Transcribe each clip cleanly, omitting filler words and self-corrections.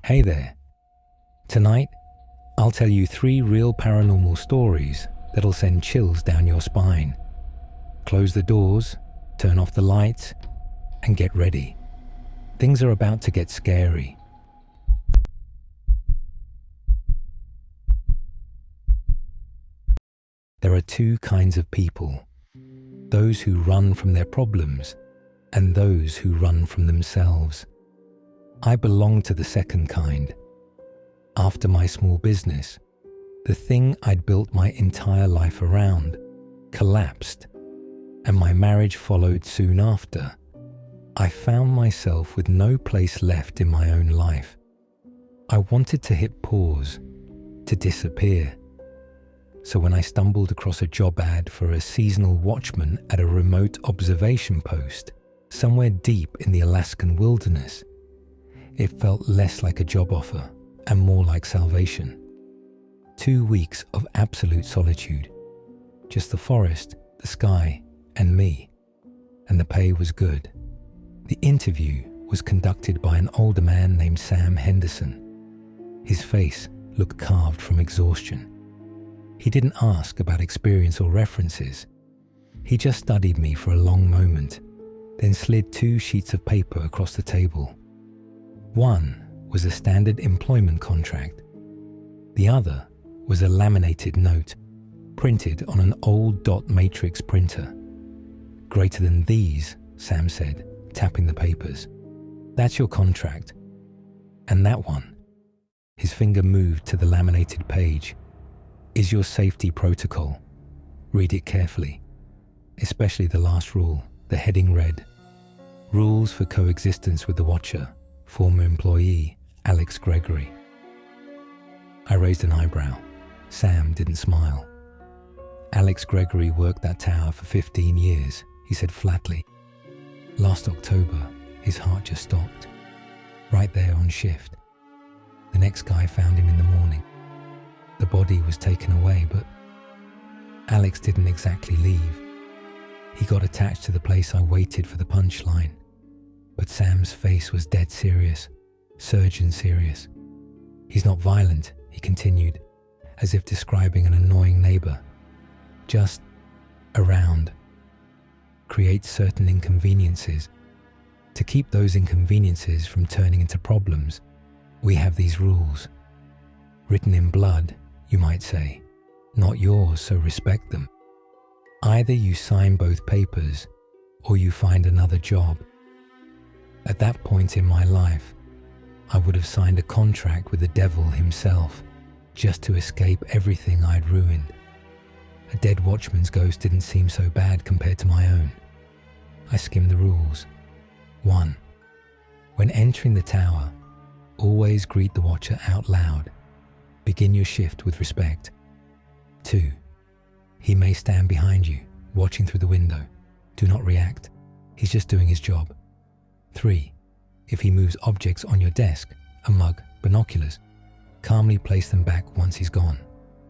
Hey there. Tonight, I'll tell you 3 real paranormal stories that'll send chills down your spine. Close the doors, turn off the lights, and get ready. Things are about to get scary. There are 2 kinds of people. Those who run from their problems and those who run from themselves. I belong to the second kind. After my small business, the thing I'd built my entire life around, collapsed, and my marriage followed soon after. I found myself with no place left in my own life. I wanted to hit pause, to disappear. So when I stumbled across a job ad for a seasonal watchman at a remote observation post, somewhere deep in the Alaskan wilderness, it felt less like a job offer and more like salvation. 2 weeks of absolute solitude. Just the forest, the sky, and me. And the pay was good. The interview was conducted by an older man named Sam Henderson. His face looked carved from exhaustion. He didn't ask about experience or references. He just studied me for a long moment, then slid 2 sheets of paper across the table. One was a standard employment contract. The other was a laminated note, printed on an old dot matrix printer. Greater than these, Sam said, tapping the papers. That's your contract. And that one, his finger moved to the laminated page, is your safety protocol. Read it carefully, especially the last rule. The heading read, Rules for Coexistence with the Watcher, former employee Alex Gregory. I raised an eyebrow. Sam didn't smile. Alex Gregory worked that tower for 15 years, he said flatly. Last October, his heart just stopped, right there on shift. The next guy found him in the morning. The body was taken away, but Alex didn't exactly leave. He got attached to the place I waited for the punchline. But Sam's face was dead serious, surgeon serious. He's not violent, he continued, as if describing an annoying neighbor. Just around. Creates certain inconveniences. To keep those inconveniences from turning into problems, we have these rules. Written in blood, you might say. Not yours, so respect them. Either you sign both papers, or you find another job. At that point in my life, I would have signed a contract with the devil himself, just to escape everything I'd ruined. A dead watchman's ghost didn't seem so bad compared to my own. I skimmed the rules. 1. When entering the tower, always greet the watcher out loud. Begin your shift with respect. 2. He may stand behind you, watching through the window. Do not react. He's just doing his job. 3. If he moves objects on your desk, a mug, binoculars, calmly place them back once he's gone.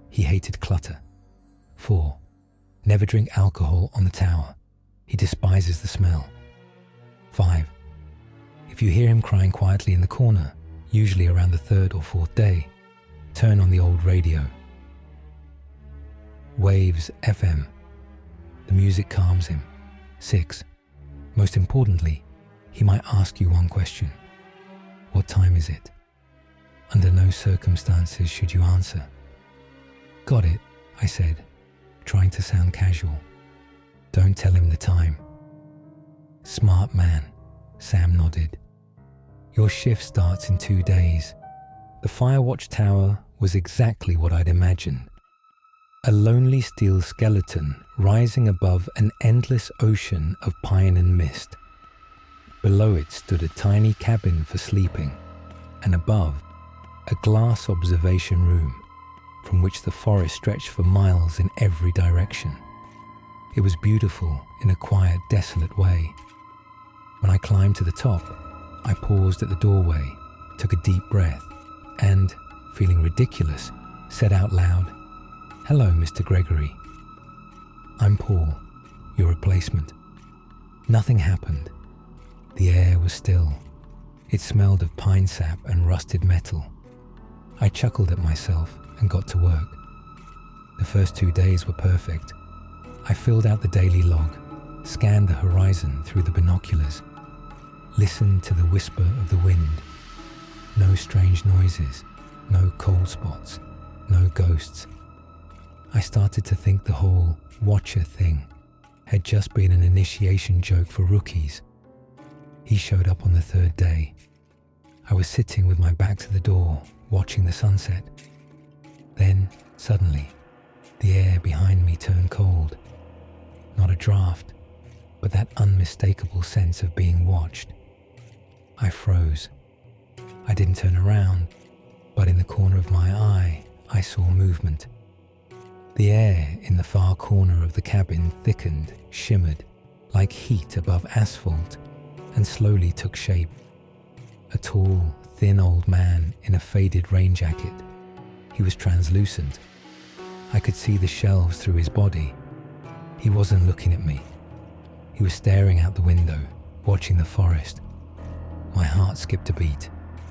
He hated clutter. 4. Never drink alcohol on the tower. He despises the smell. 5. If you hear him crying quietly in the corner, usually around the 3rd or 4th day, turn on the old radio. Waves FM. The music calms him. 6. Most importantly, he might ask you one question. What time is it? Under no circumstances should you answer. Got it, I said, trying to sound casual. Don't tell him the time. Smart man, Sam nodded. Your shift starts in 2 days. The Firewatch Tower was exactly what I'd imagined. A lonely steel skeleton rising above an endless ocean of pine and mist. Below it stood a tiny cabin for sleeping, and above, a glass observation room from which the forest stretched for miles in every direction. It was beautiful in a quiet, desolate way. When I climbed to the top, I paused at the doorway, took a deep breath, and, feeling ridiculous, said out loud, "Hello, Mr. Gregory. I'm Paul, your replacement." Nothing happened. The air was still. It smelled of pine sap and rusted metal. I chuckled at myself and got to work. The first 2 days were perfect. I filled out the daily log, scanned the horizon through the binoculars, listened to the whisper of the wind. No strange noises, no cold spots, no ghosts. I started to think the whole watcher thing had just been an initiation joke for rookies. He showed up on the 3rd day. I was sitting with my back to the door, watching the sunset. Then, suddenly, the air behind me turned cold. Not a draft, but that unmistakable sense of being watched. I froze. I didn't turn around, but in the corner of my eye, I saw movement. The air in the far corner of the cabin thickened, shimmered, like heat above asphalt, and slowly took shape. A tall, thin old man in a faded rain jacket. He was translucent. I could see the shelves through his body. He wasn't looking at me. He was staring out the window, watching the forest. My heart skipped a beat,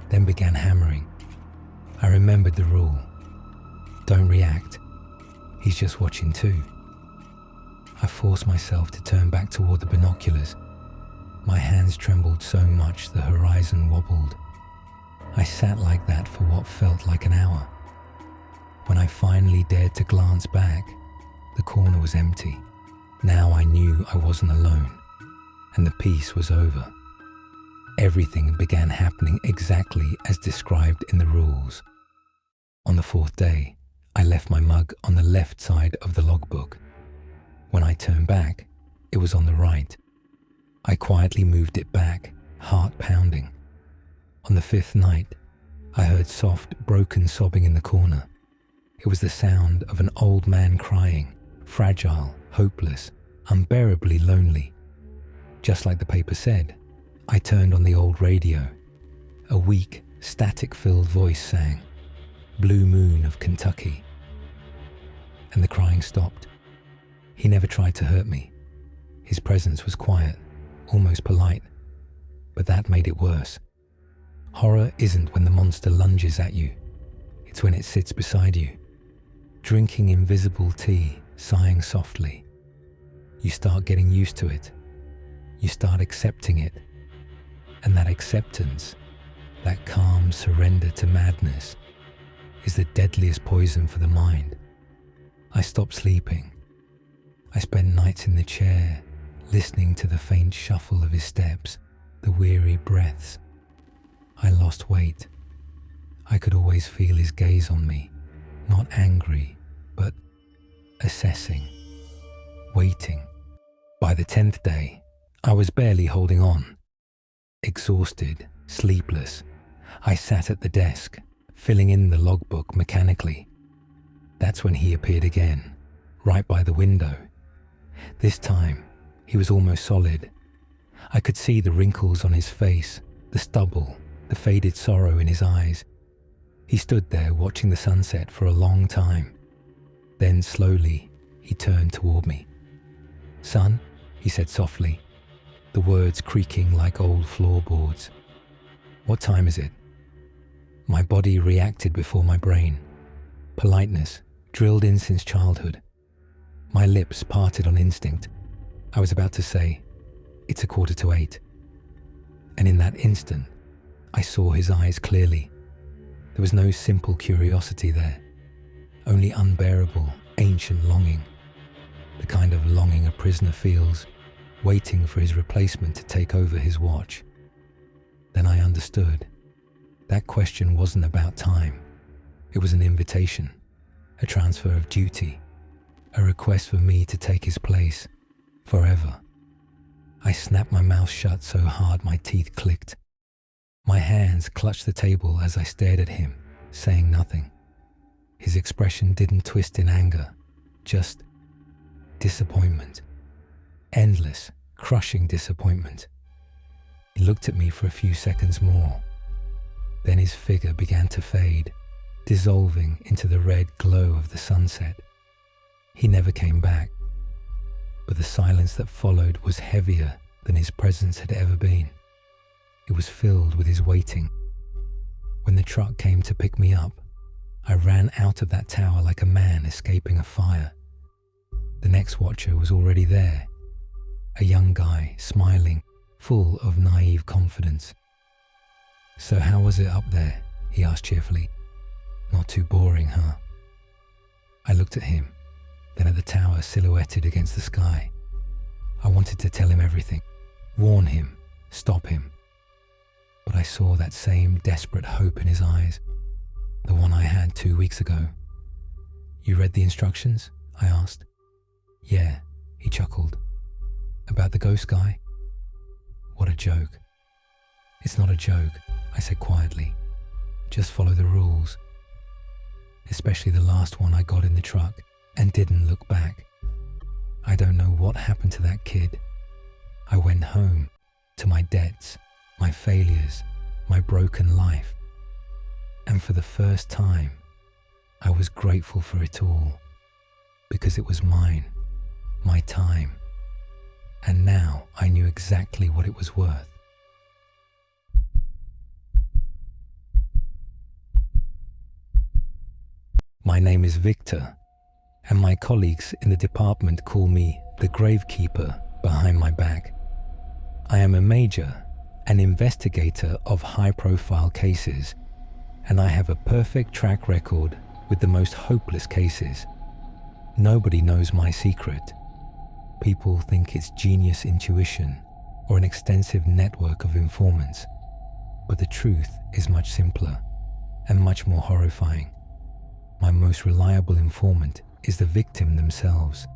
then began hammering. I remembered the rule. Don't react. He's just watching too. I forced myself to turn back toward the binoculars. My hands trembled so much the horizon wobbled. I sat like that for what felt like an hour. When I finally dared to glance back, the corner was empty. Now I knew I wasn't alone, and the piece was over. Everything began happening exactly as described in the rules. On the 4th day, I left my mug on the left side of the logbook. When I turned back, it was on the right. I quietly moved it back, heart pounding. On the 5th night, I heard soft, broken sobbing in the corner. It was the sound of an old man crying, fragile, hopeless, unbearably lonely. Just like the paper said, I turned on the old radio. A weak, static-filled voice sang, "Blue Moon of Kentucky." And the crying stopped. He never tried to hurt me. His presence was quiet, almost polite, but that made it worse. Horror isn't when the monster lunges at you. It's when it sits beside you, drinking invisible tea, sighing softly. You start getting used to it. You start accepting it. And that acceptance, that calm surrender to madness, is the deadliest poison for the mind. I stopped sleeping. I spent nights in the chair, listening to the faint shuffle of his steps, the weary breaths. I lost weight. I could always feel his gaze on me, not angry, but assessing, waiting. By the 10th day, I was barely holding on. Exhausted, sleepless, I sat at the desk, filling in the logbook mechanically. That's when he appeared again, right by the window. This time, he was almost solid. I could see the wrinkles on his face, the stubble, the faded sorrow in his eyes. He stood there watching the sunset for a long time. Then slowly, he turned toward me. "Son," he said softly, the words creaking like old floorboards. "What time is it?" My body reacted before my brain. Politeness, drilled in since childhood. My lips parted on instinct. I was about to say, "It's 7:45. And in that instant, I saw his eyes clearly. There was no simple curiosity there, only unbearable, ancient longing. The kind of longing a prisoner feels, waiting for his replacement to take over his watch. Then I understood. That question wasn't about time. It was an invitation, a transfer of duty, a request for me to take his place, forever. I snapped my mouth shut so hard my teeth clicked. My hands clutched the table as I stared at him, saying nothing. His expression didn't twist in anger, just disappointment. Endless, crushing disappointment. He looked at me for a few seconds more. Then his figure began to fade, dissolving into the red glow of the sunset. He never came back, but the silence that followed was heavier than his presence had ever been. It was filled with his waiting. When the truck came to pick me up, I ran out of that tower like a man escaping a fire. The next watcher was already there, a young guy, smiling, full of naive confidence. "So how was it up there?" he asked cheerfully. "Not too boring, huh?" I looked at him, then at the tower silhouetted against the sky. I wanted to tell him everything, warn him, stop him. But I saw that same desperate hope in his eyes, the one I had 2 weeks ago. "You read the instructions?" I asked. "Yeah," he chuckled. "About the ghost guy?" What a joke. "It's not a joke," I said quietly. "Just follow the rules." Especially the last one I got in the truck and didn't look back. I don't know what happened to that kid. I went home to my debts, my failures, my broken life. And for the first time, I was grateful for it all, because it was mine, my time. And now I knew exactly what it was worth. My name is Victor, and my colleagues in the department call me the gravekeeper behind my back. I am a major, an investigator of high-profile cases, and I have a perfect track record with the most hopeless cases. Nobody knows my secret. People think it's genius intuition or an extensive network of informants, but the truth is much simpler and much more horrifying. My most reliable informant is the victim themselves.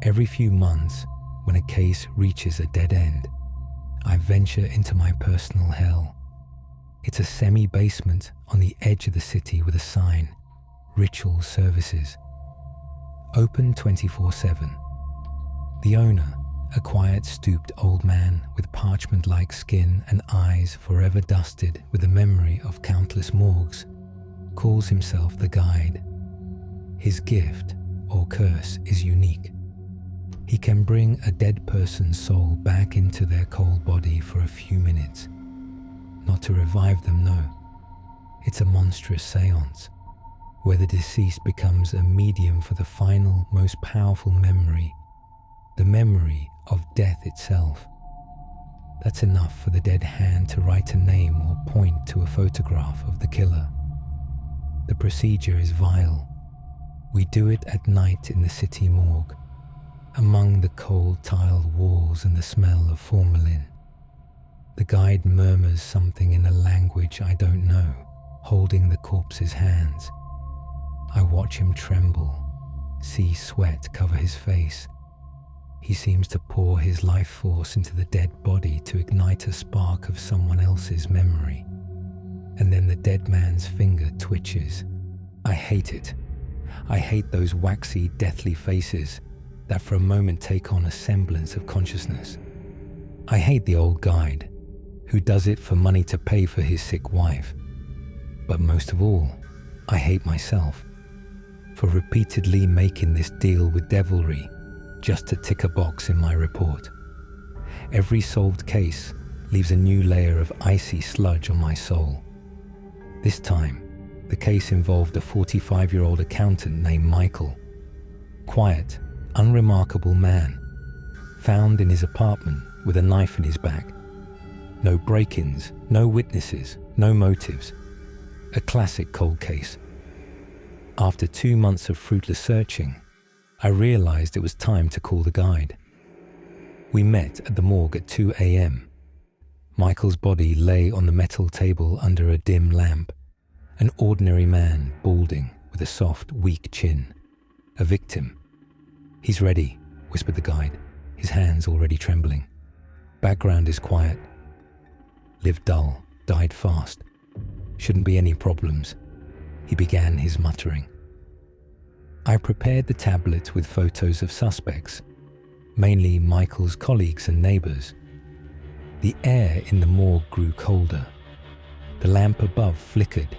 Every few months, when a case reaches a dead end, I venture into my personal hell. It's a semi-basement on the edge of the city with a sign, Ritual Services. Open 24/7. The owner, a quiet, stooped old man with parchment-like skin and eyes forever dusted with the memory of countless morgues, calls himself the Guide. His gift, or curse, is unique. He can bring a dead person's soul back into their cold body for a few minutes. Not to revive them, no. It's a monstrous seance, where the deceased becomes a medium for the final, most powerful memory, the memory of death itself. That's enough for the dead hand to write a name or point to a photograph of the killer. The procedure is vile. We do it at night in the city morgue, among the cold tiled walls and the smell of formalin. The Guide murmurs something in a language I don't know, holding the corpse's hands. I watch him tremble, see sweat cover his face. He seems to pour his life force into the dead body to ignite a spark of someone else's memory. And then the dead man's finger twitches. I hate it. I hate those waxy, deathly faces that for a moment take on a semblance of consciousness. I hate the old Guide, who does it for money to pay for his sick wife. But most of all, I hate myself for repeatedly making this deal with devilry just to tick a box in my report. Every solved case leaves a new layer of icy sludge on my soul. This time, the case involved a 45-year-old accountant named Michael. Quiet, unremarkable man, found in his apartment with a knife in his back. No break-ins, no witnesses, no motives. A classic cold case. After 2 months of fruitless searching, I realized it was time to call the Guide. We met at the morgue at 2 a.m. Michael's body lay on the metal table under a dim lamp. An ordinary man, balding, with a soft, weak chin. A victim. "He's ready," whispered the Guide, his hands already trembling. "Background is quiet. Lived dull, died fast. Shouldn't be any problems," he began his muttering. I prepared the tablet with photos of suspects, mainly Michael's colleagues and neighbors. The air in the morgue grew colder. The lamp above flickered.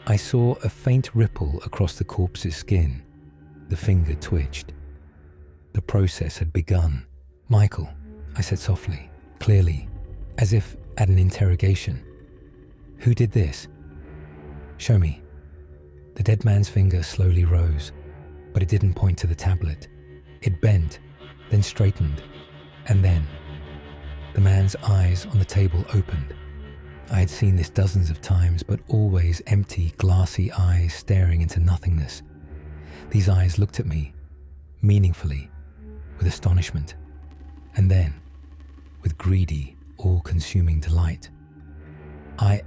I saw a faint ripple across the corpse's skin. The finger twitched. The process had begun. "Michael," I said softly, clearly, as if at an interrogation. Who did this? Show me. The dead man's finger slowly rose, but it didn't point to the tablet. It bent, then straightened, and then the man's eyes on the table opened. I had seen this dozens of times, but always empty, glassy eyes staring into nothingness. These eyes looked at me, meaningfully, with astonishment, and then with greedy, all-consuming delight. "I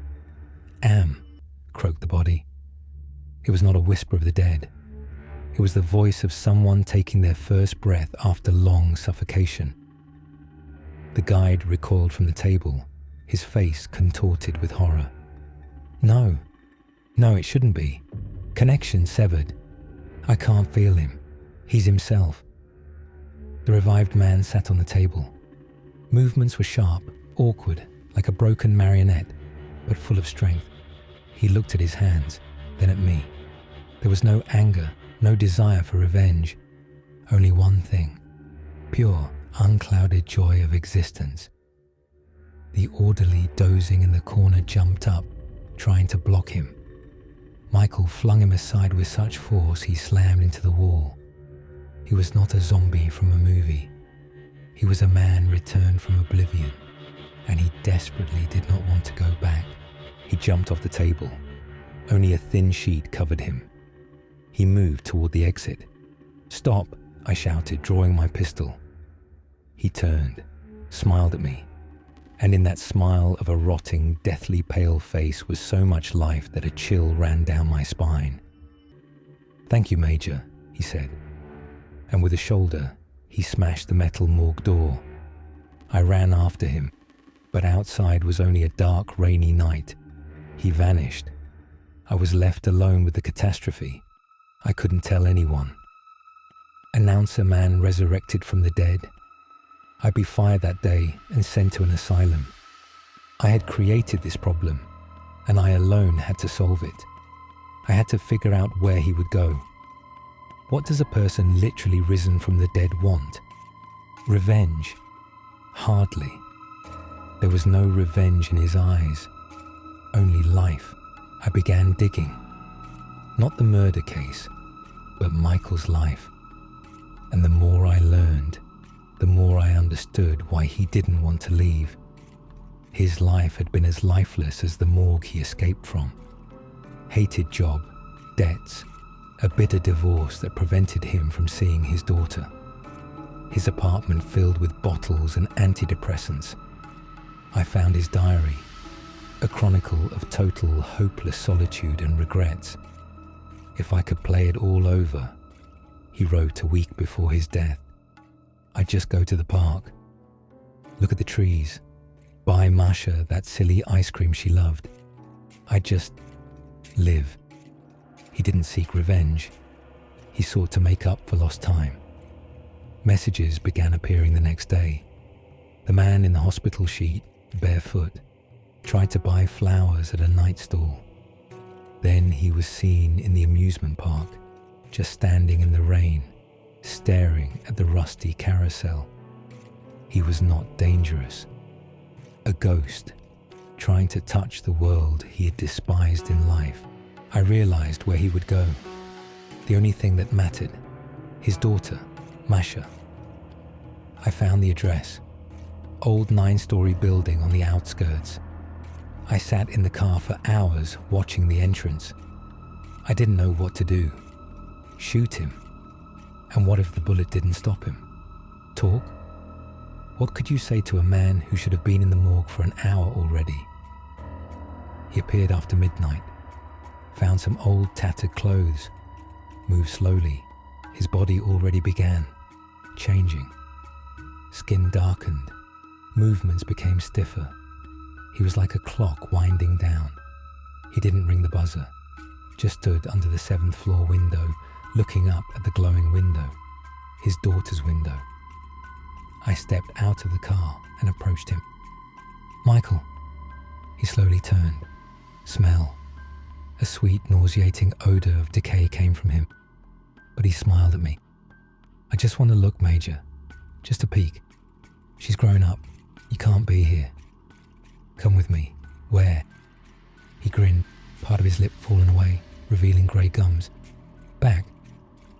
am," croaked the body. It was not a whisper of the dead. It was the voice of someone taking their first breath after long suffocation. The guide recoiled from the table, his face contorted with horror. No, it shouldn't be. Connection severed. I can't feel him. He's himself." The revived man sat on the table. Movements were sharp, awkward, like a broken marionette, but full of strength. He looked at his hands, then at me. There was no anger, no desire for revenge. Only one thing: pure, unclouded joy of existence. The orderly dozing in the corner jumped up, trying to block him. Michael flung him aside with such force he slammed into the wall. He was not a zombie from a movie. He was a man returned from oblivion, and he desperately did not want to go back. He jumped off the table. Only a thin sheet covered him. He moved toward the exit. "Stop," I shouted, drawing my pistol. He turned, smiled at me, and in that smile of a rotting, deathly pale face was so much life that a chill ran down my spine. "Thank you, Major," he said, and with a shoulder, he smashed the metal morgue door. I ran after him, but outside was only a dark, rainy night. He vanished. I was left alone with the catastrophe. I couldn't tell anyone. Announce a man resurrected from the dead? I'd be fired that day and sent to an asylum. I had created this problem, and I alone had to solve it. I had to figure out where he would go. What does a person literally risen from the dead want? Revenge? Hardly. There was no revenge in his eyes, only life. I began digging. Not the murder case, but Michael's life. And the more I learned, the more I understood why he didn't want to leave. His life had been as lifeless as the morgue he escaped from. Hated job, debts, a bitter divorce that prevented him from seeing his daughter. His apartment filled with bottles and antidepressants. I found his diary, a chronicle of total, hopeless solitude and regrets. If I could play it all over, he wrote a week before his death, I'd just go to the park, look at the trees, buy Masha that silly ice cream she loved. I'd just live. He didn't seek revenge. He sought to make up for lost time. Messages began appearing the next day. The man in the hospital sheet, barefoot, tried to buy flowers at a night stall. Then he was seen in the amusement park, just standing in the rain, staring at the rusty carousel. He was not dangerous. A ghost, trying to touch the world he had despised in life. I realized where he would go. The only thing that mattered, his daughter, Masha. I found the address. Old 9-story building on the outskirts. I sat in the car for hours watching the entrance. I didn't know what to do. Shoot him? And what if the bullet didn't stop him? Talk? What could you say to a man who should have been in the morgue for an hour already? He appeared after midnight, found some old tattered clothes, moved slowly. His body already began changing. Skin darkened. Movements became stiffer. He was like a clock winding down. He didn't ring the buzzer, just stood under the 7th floor window, looking up at the glowing window, his daughter's window. I stepped out of the car and approached him. Michael. He slowly turned. Smell. A sweet, nauseating odor of decay came from him. But he smiled at me. I just want to look, Major. Just a peek. She's grown up. You can't be here. Come with me. Where? He grinned, part of his lip fallen away, revealing grey gums. Back.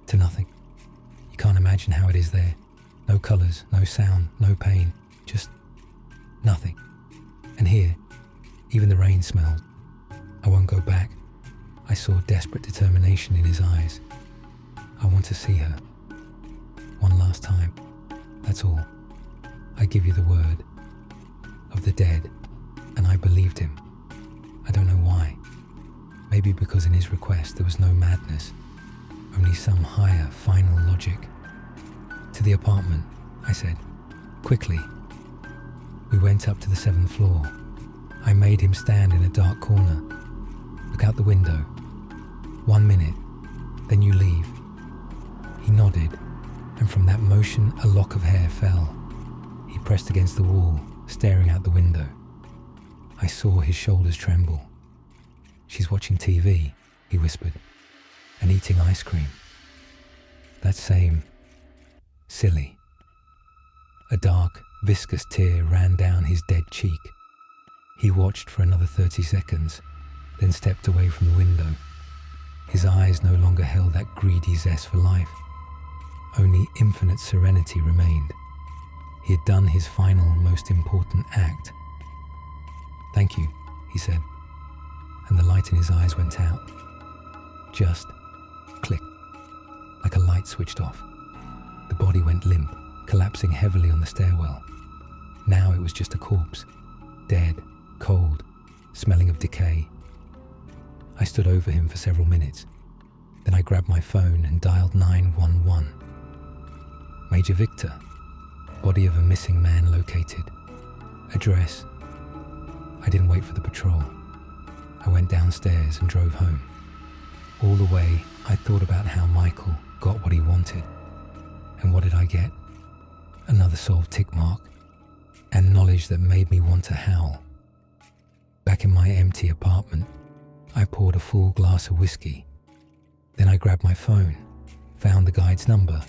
To nothing. You can't imagine how it is there. No colours, no sound, no pain. Just nothing. And here, even the rain smelled. I won't go back. I saw desperate determination in his eyes. I want to see her. One last time. That's all. I give you the word. Of the dead. And I believed him. I don't know why. Maybe because in his request there was no madness. Only some higher, final logic. To the apartment, I said. Quickly. We went up to the 7th floor. I made him stand in a dark corner. Look out the window. 1 minute. Then you leave. He nodded, and from that motion a lock of hair fell. He pressed against the wall, staring out the window. I saw his shoulders tremble. She's watching TV, he whispered, and eating ice cream. That same silly. A dark, viscous tear ran down his dead cheek. He watched for another 30 seconds, then stepped away from the window. His eyes no longer held that greedy zest for life. Only infinite serenity remained. He had done his final, most important act. Thank you, he said, and the light in his eyes went out. Just click, like a light switched off. The body went limp, collapsing heavily on the stairwell. Now it was just a corpse, dead, cold, smelling of decay. I stood over him for several minutes. Then I grabbed my phone and dialed 911. Major Victor. Body of a missing man located. Address. I didn't wait for the patrol. I went downstairs and drove home. All the way, I thought about how Michael got what he wanted. And what did I get? Another solved tick mark. And knowledge that made me want to howl. Back in my empty apartment, I poured a full glass of whiskey. Then I grabbed my phone, found the guide's number,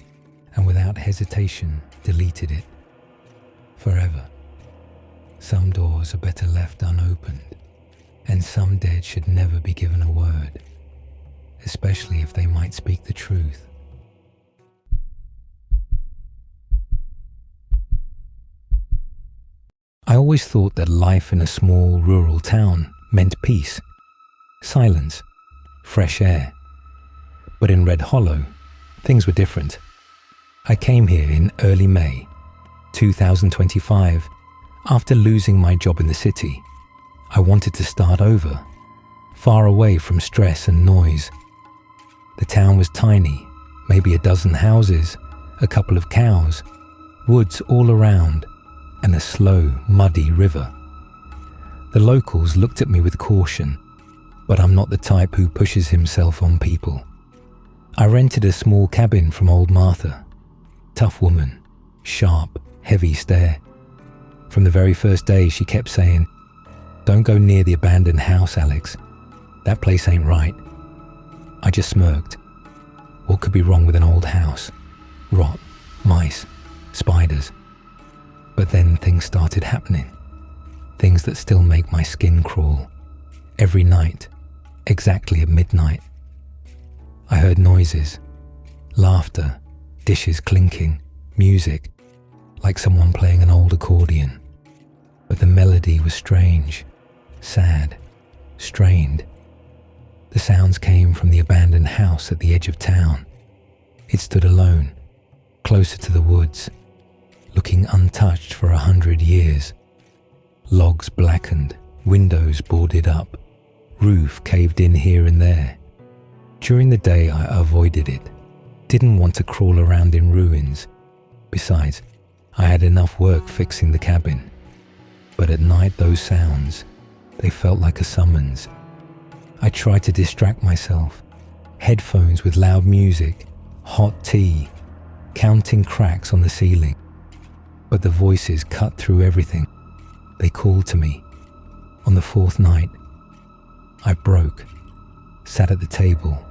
and without hesitation, deleted it. Forever. Some doors are better left unopened, and some dead should never be given a word, especially if they might speak the truth. I always thought that life in a small rural town meant peace, silence, fresh air. But in Red Hollow, things were different. I came here in early May 2025 after losing my job in the city. I wanted to start over, far away from stress and noise. The town was tiny, maybe a dozen houses, a couple of cows, woods all around, and a slow, muddy river. The locals looked at me with caution, but I'm not the type who pushes himself on people. I rented a small cabin from old Martha. Tough woman, sharp, heavy stare. From the very first day she kept saying, "Don't go near the abandoned house, Alex. That place ain't right." I just smirked. What could be wrong with an old house? Rot, mice, spiders. But then things started happening. Things that still make my skin crawl. Every night, exactly at midnight. I heard noises, laughter, dishes clinking, music, like someone playing an old accordion. But the melody was strange, sad, strained. The sounds came from the abandoned house at the edge of town. It stood alone, closer to the woods, looking untouched for 100 years. Logs blackened, windows boarded up, roof caved in here and there. During the day I avoided it, didn't want to crawl around in ruins. Besides, I had enough work fixing the cabin. But at night those sounds, they felt like a summons. I tried to distract myself. Headphones with loud music, hot tea, counting cracks on the ceiling. But the voices cut through everything. They called to me. On the 4th night, I broke, sat at the table,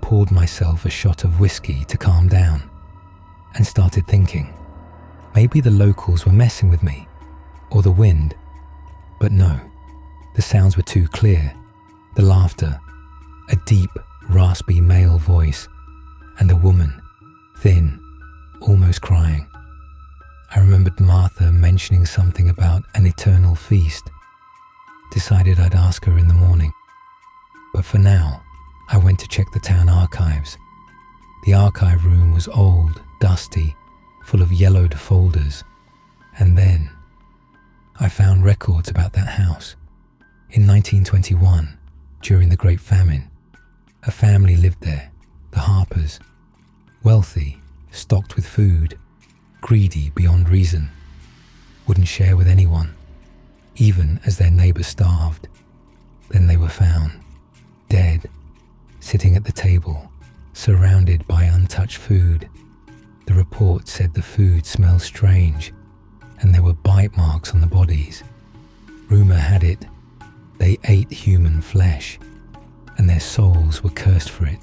poured myself a shot of whiskey to calm down, and started thinking, maybe the locals were messing with me, or the wind. But no, the sounds were too clear. The laughter, a deep, raspy male voice, and a woman, thin, almost crying. I remembered Martha mentioning something about an eternal feast. Decided I'd ask her in the morning. But for now, I went to check the town archives. The archive room was old, dusty, full of yellowed folders. And then I found records about that house. In 1921, during the Great Famine, a family lived there, the Harpers. Wealthy, stocked with food, greedy beyond reason, wouldn't share with anyone, even as their neighbors starved. Then they were found, dead, sitting at the table, surrounded by untouched food. The report said the food smelled strange, and there were bite marks on the bodies. Rumor had it they ate human flesh, and their souls were cursed for it.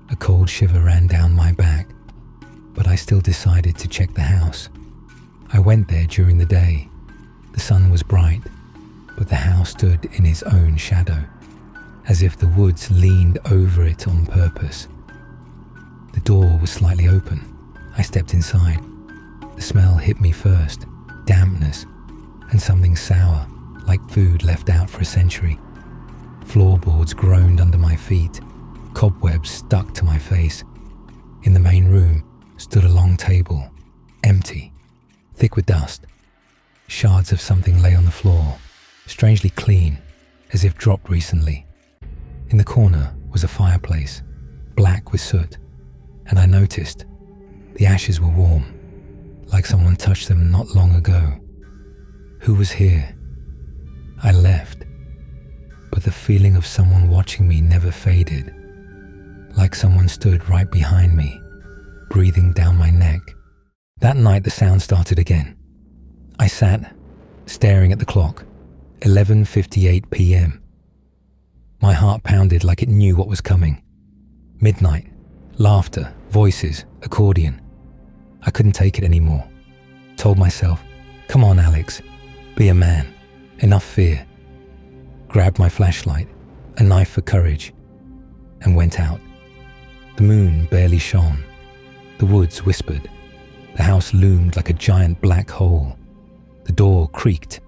A cold shiver ran down my back, but I still decided to check the house. I went there during the day. The sun was bright, but the house stood in its own shadow, as if the woods leaned over it on purpose. The door was slightly open. I stepped inside. The smell hit me first, dampness, and something sour, like food left out for a century. Floorboards groaned under my feet. Cobwebs stuck to my face. In the main room stood a long table, empty, thick with dust. Shards of something lay on the floor, strangely clean, as if dropped recently. In the corner was a fireplace, black with soot, and I noticed the ashes were warm, like someone touched them not long ago. Who was here? I left, but the feeling of someone watching me never faded, like someone stood right behind me, breathing down my neck. That night the sound started again. I sat, staring at the clock, 11:58 p.m. My heart pounded like it knew what was coming. Midnight, laughter, voices, accordion. I couldn't take it anymore. Told myself, come on Alex, be a man, enough fear. Grabbed my flashlight, a knife for courage, and went out. The moon barely shone. The woods whispered. The house loomed like a giant black hole. The door creaked,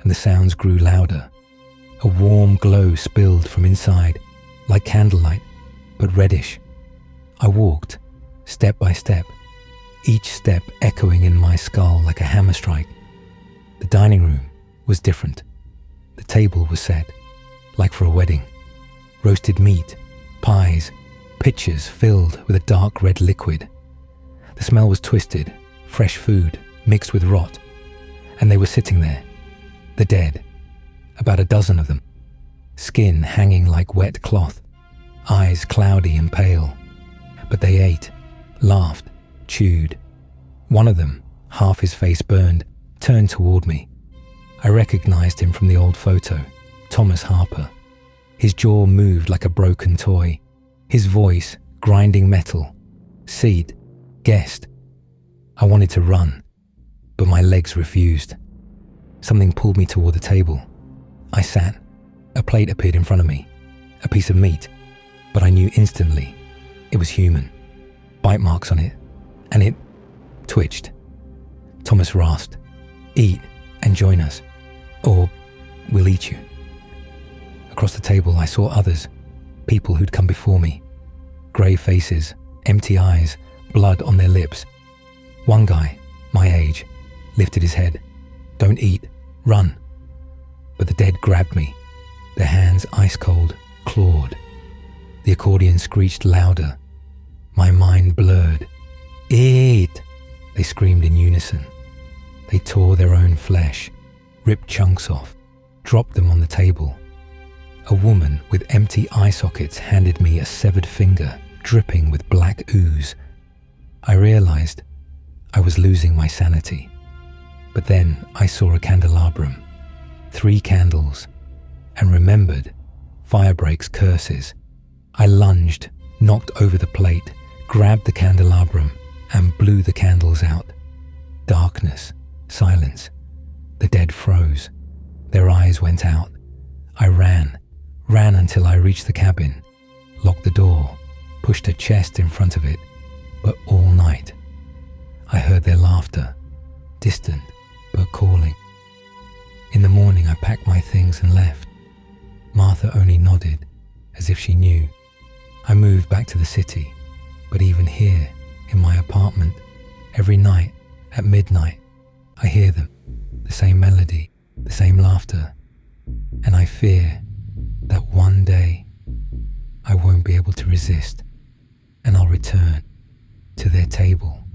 and the sounds grew louder. A warm glow spilled from inside, like candlelight, but reddish. I walked, step by step, each step echoing in my skull like a hammer strike. The dining room was different. The table was set, like for a wedding. Roasted meat, pies, pitchers filled with a dark red liquid. The smell was twisted, fresh food mixed with rot, and they were sitting there, the dead, about a dozen of them, skin hanging like wet cloth, eyes cloudy and pale. But they ate, laughed, chewed. One of them, half his face burned, turned toward me. I recognized him from the old photo, Thomas Harper. His jaw moved like a broken toy, his voice grinding metal. Seat, guest. I wanted to run, but my legs refused. Something pulled me toward the table. I sat. A plate appeared in front of me, a piece of meat, but I knew instantly it was human. Bite marks on it, and it twitched. Thomas rasped, "Eat and join us, or we'll eat you." Across the table I saw others, people who'd come before me. Grey faces, empty eyes, blood on their lips. One guy, my age, lifted his head. "Don't eat, run." But the dead grabbed me, their hands ice cold, clawed. The accordion screeched louder. My mind blurred. "Eat!" they screamed in unison. They tore their own flesh, ripped chunks off, dropped them on the table. A woman with empty eye sockets handed me a severed finger, dripping with black ooze. I realized I was losing my sanity. But then I saw a candelabrum, 3 candles, and remembered Firebreak's curses. I lunged, knocked over the plate, grabbed the candelabrum, and blew the candles out. Darkness, silence. The dead froze. Their eyes went out. I ran until I reached the cabin, locked the door, pushed a chest in front of it, but all night I heard their laughter, distant but calling. In the morning I packed my things and left. Martha only nodded, as if she knew. I moved back to the city, but even here, in my apartment, every night at midnight, I hear them, the same melody, the same laughter, and I fear that one day I won't be able to resist and I'll return to their table